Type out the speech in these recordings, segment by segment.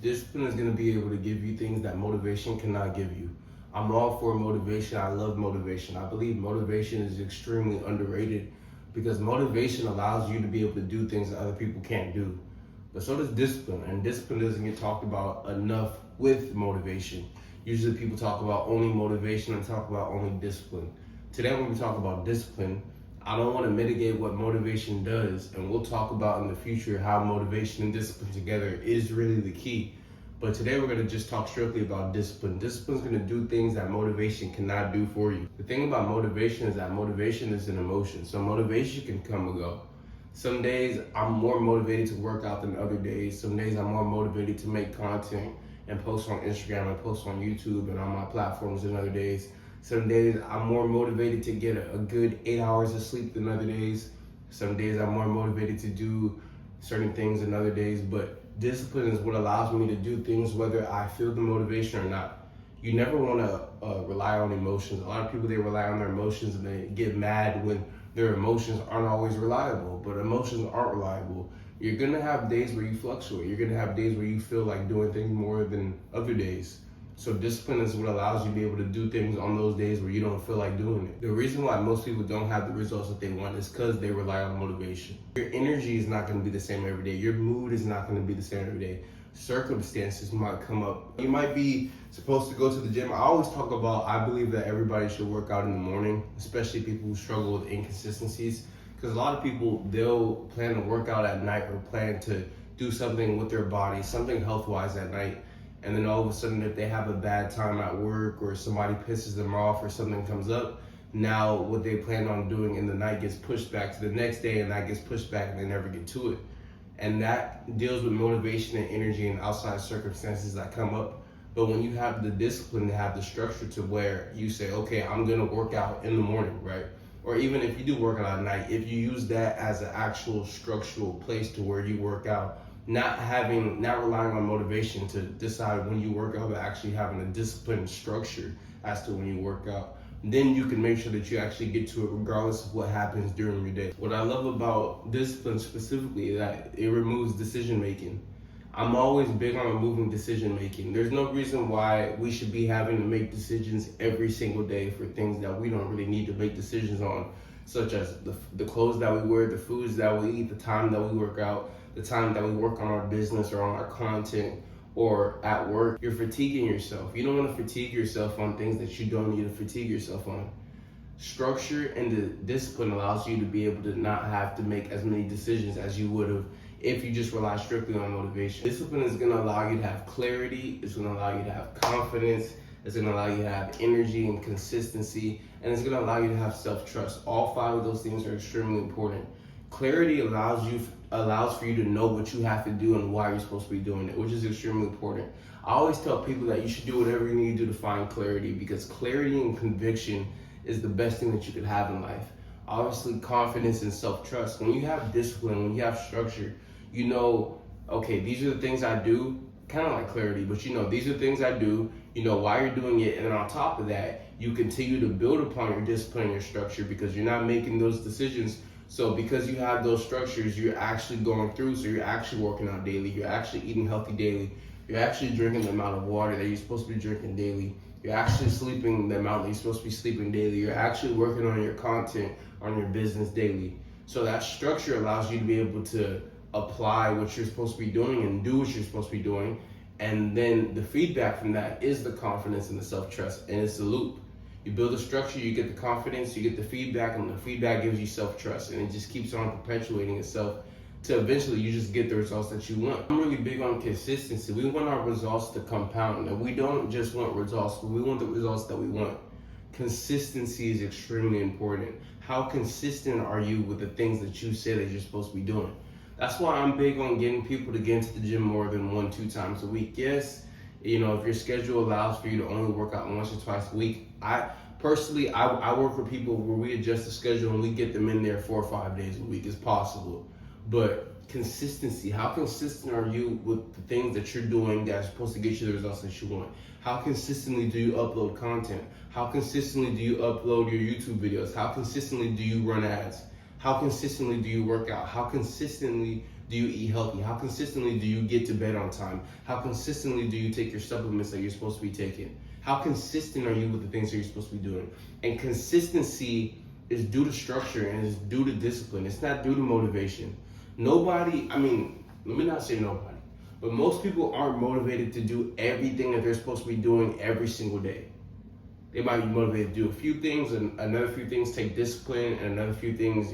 Discipline is going to be able to give you things that motivation cannot give you. I'm all for motivation. I love motivation. I believe motivation is extremely underrated because motivation allows you to be able to do things that other people can't do. But so does discipline, and discipline doesn't get talked about enough with motivation. Usually people talk about only motivation and talk about only discipline. Today when we talk about discipline, I don't want to mitigate what motivation does, and we'll talk about in the future how motivation and discipline together is really the key. But today we're going to just talk strictly about discipline. Discipline is going to do things that motivation cannot do for you. The thing about motivation is that motivation is an emotion. So motivation can come and go. Some days I'm more motivated to work out than other days. Some days I'm more motivated to make content and post on Instagram and post on YouTube and on my platforms than other days. Some days I'm more motivated to get a good 8 hours of sleep than other days. Some days I'm more motivated to do certain things than other days, but discipline is what allows me to do things whether I feel the motivation or not. You never want to rely on emotions. A lot of people, they rely on their emotions and they get mad when their emotions aren't always reliable, but emotions aren't reliable. You're going to have days where you fluctuate. You're going to have days where you feel like doing things more than other days. So discipline is what allows you to be able to do things on those days where you don't feel like doing it. The reason why most people don't have the results that they want is because they rely on motivation. Your energy is not going to be the same every day. Your mood is not going to be the same every day. Circumstances might come up. You might be supposed to go to the gym. I always talk about, I believe that everybody should work out in the morning, especially people who struggle with inconsistencies. Because a lot of people, they'll plan to work out at night or plan to do something with their body, something health-wise at night. And then all of a sudden, if they have a bad time at work or somebody pisses them off or something comes up, now what they plan on doing in the night gets pushed back to the next day, and that gets pushed back and they never get to it. And that deals with motivation and energy and outside circumstances that come up. But when you have the discipline to have the structure to where you say, okay, I'm gonna work out in the morning, right? Or even if you do work out at night, if you use that as an actual structural place to where you work out, not relying on motivation to decide when you work out, but actually having a disciplined structure as to when you work out, then you can make sure that you actually get to it regardless of what happens during your day. What I love about discipline specifically is that it removes decision making. I'm always big on removing decision making. There's no reason why we should be having to make decisions every single day for things that we don't really need to make decisions on, such as the clothes that we wear, the foods that we eat, the time that we work out, the time that we work on our business or on our content or at work. You're fatiguing yourself. You don't want to fatigue yourself on things that you don't need to fatigue yourself on. Structure and the discipline allows you to be able to not have to make as many decisions as you would have if you just rely strictly on motivation. Discipline is going to allow you to have clarity. It's going to allow you to have confidence. It's going to allow you to have energy and consistency. And it's going to allow you to have self-trust. All 5 of those things are extremely important. Clarity allows for you to know what you have to do and why you're supposed to be doing it, which is extremely important. I always tell people that you should do whatever you need to do to find clarity, because clarity and conviction is the best thing that you could have in life. Obviously, confidence and self-trust. When you have discipline, when you have structure, you know, okay, these are the things I do, kind of like clarity, but you know, these are the things I do, you know why you're doing it, and then on top of that, you continue to build upon your discipline and your structure because you're not making those decisions. So because you have those structures, you're actually going through, so you're actually working out daily, you're actually eating healthy daily, you're actually drinking the amount of water that you're supposed to be drinking daily, you're actually sleeping the amount that you're supposed to be sleeping daily, you're actually working on your content, on your business daily. So that structure allows you to be able to apply what you're supposed to be doing and do what you're supposed to be doing. And then the feedback from that is the confidence and the self-trust, and it's the loop. You build a structure, you get the confidence, you get the feedback, and the feedback gives you self-trust, and it just keeps on perpetuating itself to eventually you just get the results that you want. I'm really big on consistency. We want our results to compound, and we don't just want results, but we want the results that we want. Consistency is extremely important. How consistent are you with the things that you say that you're supposed to be doing? That's why I'm big on getting people to get into the gym more than 1-2 times a week. Yes, you know, if your schedule allows for you to only work out once or twice a week, I work for people where we adjust the schedule and we get them in there 4 or 5 days a week. It's possible. But consistency, how consistent are you with the things that you're doing that's supposed to get you the results that you want? How consistently do you upload content? How consistently do you upload your YouTube videos? How consistently do you run ads? How consistently do you work out? How consistently do you eat healthy? How consistently do you get to bed on time? How consistently do you take your supplements that you're supposed to be taking? How consistent are you with the things that you're supposed to be doing? And consistency is due to structure and is due to discipline. It's not due to motivation. Nobody, I mean, let me not say nobody, but most people aren't motivated to do everything that they're supposed to be doing every single day. They might be motivated to do a few things, and another few things take discipline, and another few things,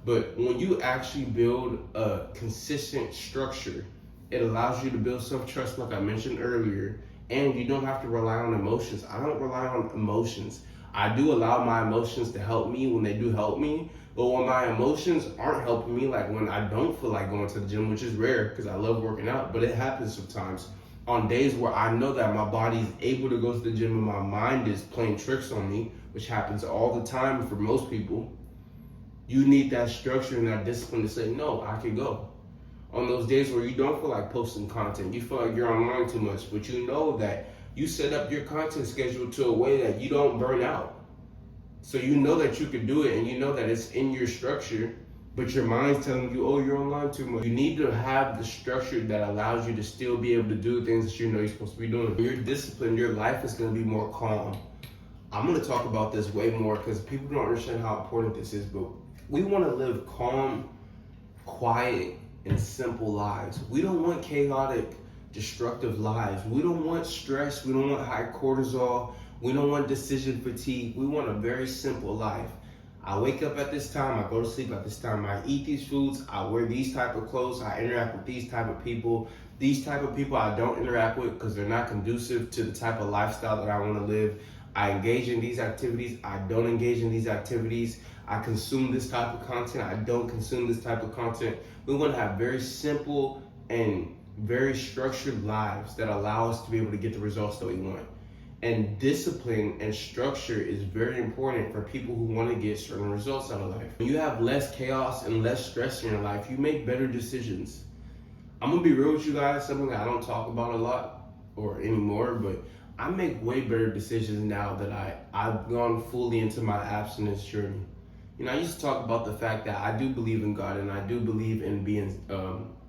but when you actually build a consistent structure, it allows you to build self-trust, like I mentioned earlier, and you don't have to rely on emotions. I don't rely on emotions. I do allow my emotions to help me when they do help me, but when my emotions aren't helping me, like when I don't feel like going to the gym, which is rare because I love working out, but it happens sometimes. On days where I know that my body is able to go to the gym and my mind is playing tricks on me, which happens all the time for most people, you need that structure and that discipline to say, no, I can go. On those days where you don't feel like posting content, you feel like you're online too much, but you know that you set up your content schedule to a way that you don't burn out. So you know that you can do it and you know that it's in your structure, but your mind's telling you, oh, you're online too much. You need to have the structure that allows you to still be able to do things that you know you're supposed to be doing. When you're disciplined, your life is going to be more calm. I'm going to talk about this way more because people don't understand how important this is, but we want to live calm, quiet, and simple lives. We don't want chaotic, destructive lives. We don't want stress. We don't want high cortisol. We don't want decision fatigue. We want a very simple life. I wake up at this time, I go to sleep at this time, I eat these foods, I wear these type of clothes, I interact with these type of people. These type of people I don't interact with because they're not conducive to the type of lifestyle that I want to live. I engage in these activities, I don't engage in these activities. I consume this type of content, I don't consume this type of content. We want to have very simple and very structured lives that allow us to be able to get the results that we want. And discipline and structure is very important for people who want to get certain results out of life. When you have less chaos and less stress in your life, you make better decisions. I'm going to be real with you guys, something that I don't talk about a lot or anymore, but I make way better decisions now that I've gone fully into my abstinence journey. I used to talk about the fact that I do believe in God and I do believe in being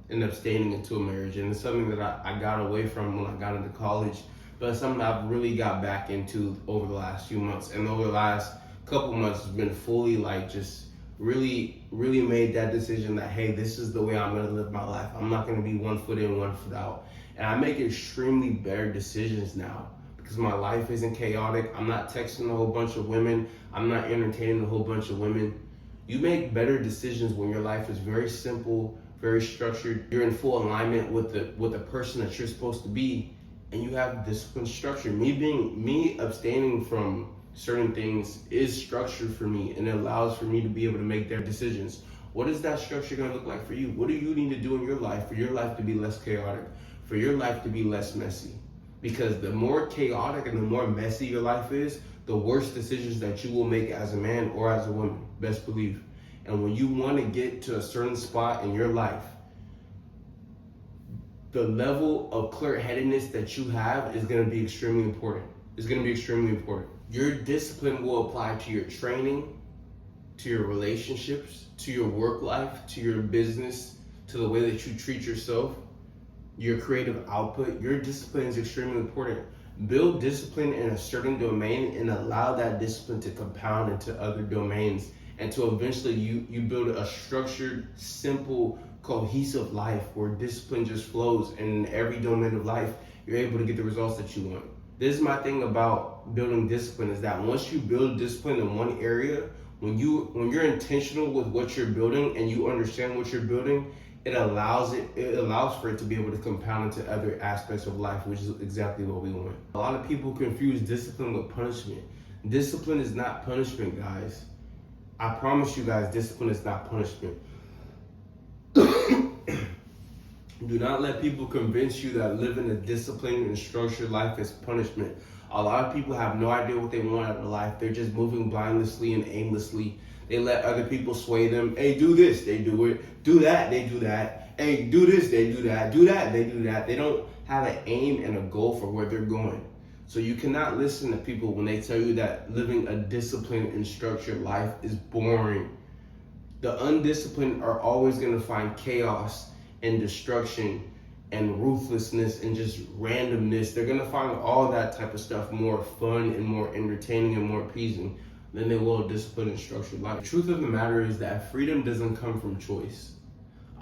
in abstaining into a marriage, and it's something that I got away from when I got into college. But it's something I've really got back into over the last few months. And over the last couple months, it's been fully just really made that decision that, hey, this is the way I'm going to live my life. I'm not going to be 1 foot in, 1 foot out. And I make extremely better decisions now because my life isn't chaotic. I'm not texting a whole bunch of women. I'm not entertaining a whole bunch of women. You make better decisions when your life is very simple, very structured. You're in full alignment with the person that you're supposed to be. And you have discipline structure. Me abstaining from certain things is structure for me, and it allows for me to be able to make their decisions. What is that structure going to look like for you? What do you need to do in your life for your life to be less chaotic, for your life to be less messy? Because the more chaotic and the more messy your life is, the worse decisions that you will make as a man or as a woman, best believe. And when you want to get to a certain spot in your life, the level of clear-headedness that you have is going to be extremely important. It's going to be extremely important. Your discipline will apply to your training, to your relationships, to your work life, to your business, to the way that you treat yourself, your creative output. Your discipline is extremely important. Build discipline in a certain domain and allow that discipline to compound into other domains, and to eventually you build a structured, simple, cohesive life where discipline just flows, and in every domain of life you're able to get the results that you want. This is my thing about building discipline, is that once you build discipline in one area, when you're intentional with what you're building and you understand what you're building, it allows for it to be able to compound into other aspects of life, which is exactly what we want. A lot of people confuse discipline with punishment. Discipline is not punishment, guys. I promise you guys, discipline is not punishment. Do not let people convince you that living a disciplined and structured life is punishment. A lot of people have no idea what they want out of life. They're just moving blindlessly and aimlessly. They let other people sway them. Hey, do this, they do it. Do that, they do that. Hey, do this, they do that. Do that, they do that. They don't have an aim and a goal for where they're going. So you cannot listen to people when they tell you that living a disciplined and structured life is boring. The undisciplined are always going to find chaos and destruction and ruthlessness and just randomness. They're going to find all that type of stuff more fun and more entertaining and more appeasing than they will a disciplined and structured life. The truth of the matter is that freedom doesn't come from choice.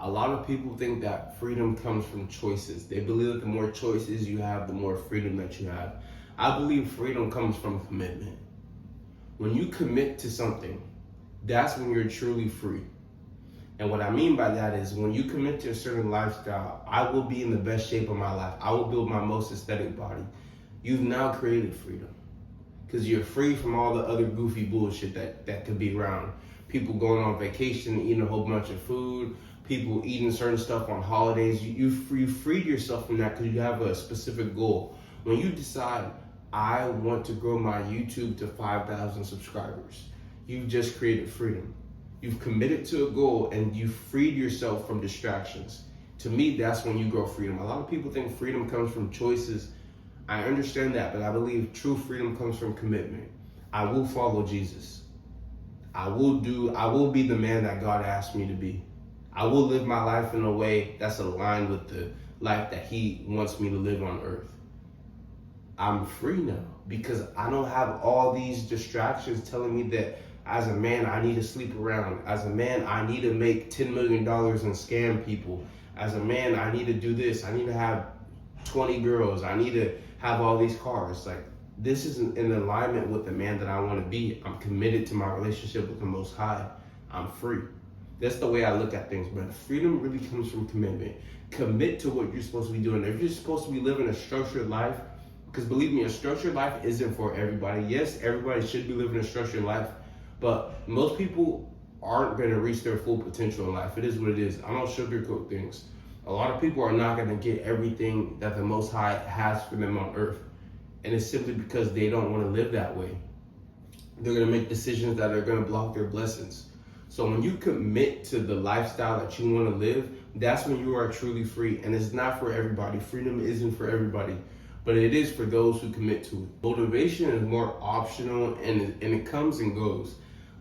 A lot of people think that freedom comes from choices. They believe that the more choices you have, the more freedom that you have. I believe freedom comes from commitment. When you commit to something, that's when you're truly free. And what I mean by that is when you commit to a certain lifestyle, I will be in the best shape of my life. I will build my most aesthetic body. You've now created freedom because you're free from all the other goofy bullshit that could be around. People going on vacation, eating a whole bunch of food, people eating certain stuff on holidays. You freed yourself from that because you have a specific goal. When you decide, I want to grow my YouTube to 5,000 subscribers, you've just created freedom. You've committed to a goal and you've freed yourself from distractions. To me, that's when you grow freedom. A lot of people think freedom comes from choices. I understand that, but I believe true freedom comes from commitment. I will follow Jesus. I will be the man that God asked me to be. I will live my life in a way that's aligned with the life that He wants me to live on earth. I'm free now because I don't have all these distractions telling me that as a man, I need to sleep around. As a man, I need to make $10 million and scam people. As a man, I need to do this. I need to have 20 girls. I need to have all these cars. Like, this is in alignment with the man that I want to be. I'm committed to my relationship with the Most High. I'm free. That's the way I look at things, man. Freedom really comes from commitment. Commit to what you're supposed to be doing. If you're supposed to be living a structured life, because believe me, a structured life isn't for everybody. Yes, everybody should be living a structured life, but most people aren't going to reach their full potential in life. It is what it is. I don't sugarcoat things. A lot of people are not going to get everything that the Most High has for them on earth. And it's simply because they don't want to live that way. They're going to make decisions that are going to block their blessings. So when you commit to the lifestyle that you want to live, that's when you are truly free. And it's not for everybody. Freedom isn't for everybody, but it is for those who commit to it. Motivation is more optional and it comes and goes.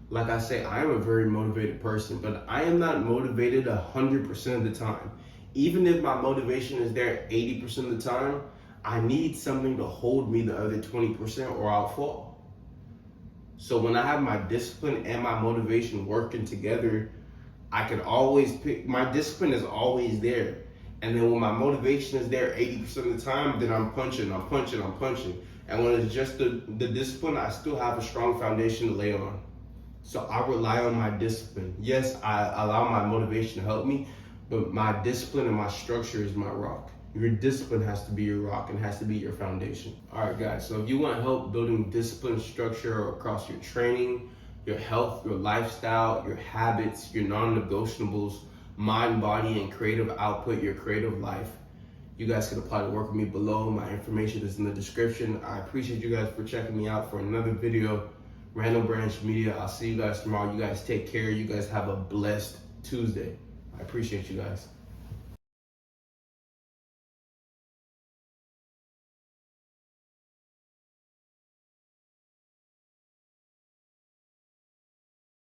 Like I say, I am a very motivated person, but I am not motivated 100% of the time. Even if my motivation is there 80% of the time, I need something to hold me the other 20% or I'll fall. So when I have my discipline and my motivation working together, I can always pick, my discipline is always there. And then when my motivation is there 80% of the time, then I'm punching. And when it's just the discipline, I still have a strong foundation to lay on. So I rely on my discipline. Yes, I allow my motivation to help me, but my discipline and my structure is my rock. Your discipline has to be your rock and has to be your foundation. All right, guys, so if you want help building discipline structure across your training, your health, your lifestyle, your habits, your non-negotiables, mind, body, and creative output, your creative life, you guys can apply to work with me below. My information is in the description. I appreciate you guys for checking me out for another video. RandallBranch Media. I'll see you guys tomorrow. You guys take care. You guys have a blessed Tuesday. I appreciate you guys.